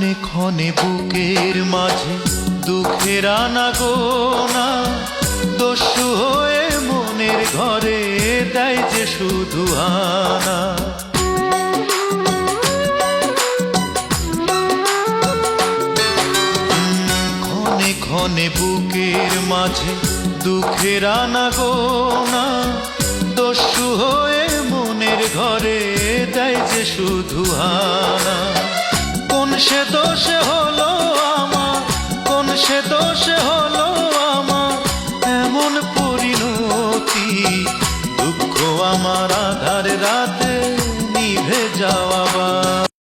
ক্ষণে ক্ষণে বুকের মাঝে দুঃখের আনাগোনা, দস্যু হয়ে মনের ঘরে দেয় যে শুধু আনা। ক্ষণে ক্ষণে বুকের মাঝে দুঃখের আনাগোনা, দস্যু হয়ে মনের ঘরে দেয় যে শুধু আনা। কোন সে দোষে হলো আমার, কোন সে দোষে হলো